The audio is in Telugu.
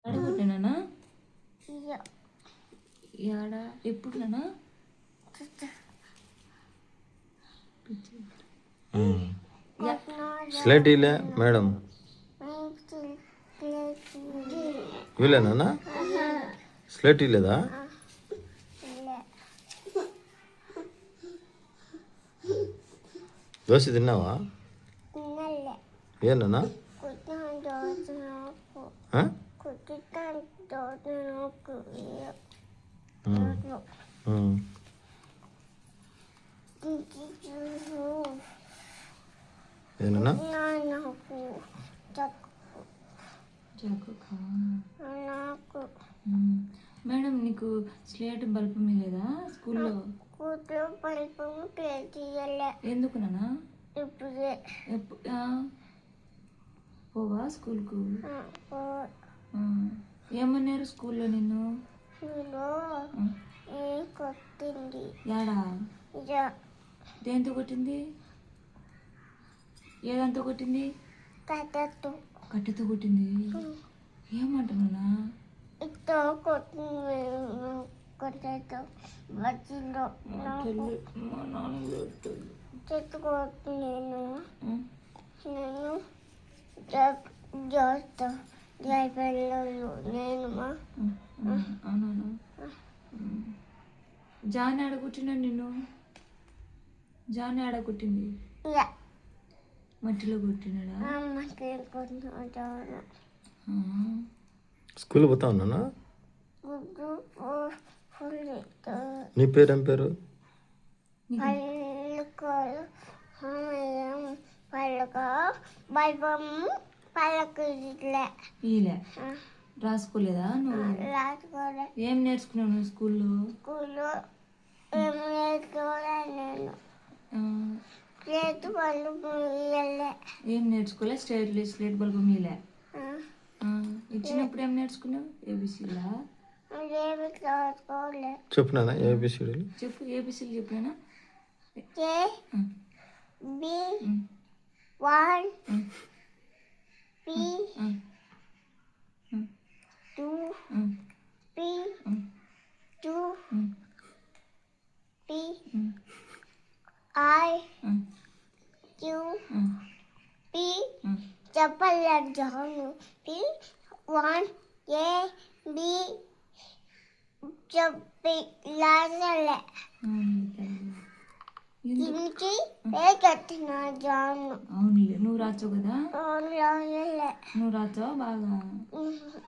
అడుగుతున్నానా యాడా ఎప్పుడు నానా స్లేట్ ఇలే మేడం వీలేనా స్లేట్ ఇలేదా దోశ తిన్నావా ఏనా ఏనా మేడం నీకు స్లేట్ బల్బ్ లేదా స్కూల్లో ఎందుకు నానా పోవా స్కూల్కు ఏమన్నారు స్కూల్లో నిన్ను యాడా దేంతో కొట్టింది ఏదంతా కొట్టింది కట్టెతో కొట్టింది ఏమంటున్నా అవునా జాన్ ఆడ కొట్టినా నిన్ను జాన్ ఆడ కొట్టింది మట్టిలో కొట్టినాడా స్కూల్ పోతా ఉన్నానా నీ పేరు ఏం పేరు ఈలే రాసుకోలేదా నువ్వు ఏం నేర్చుకున్నావు నువ్వు స్కూల్లో ఏం నేర్చుకోలే స్లేట్ బల్బు మీలే ఇచ్చినప్పుడు ఏం నేర్చుకున్నావు ఏబిసిలా చెప్పునా ఏబిసిడీలు చెప్పు ఏబిసిలు చెప్పినా చెప్పలేదు జాను P1 A B చెప్పి లాసలే ఇంటి ఏ కట్టిన జాను అవునులే నువ్వు రాచావు కదా లాసలే నువ్వు రాచావు బాగా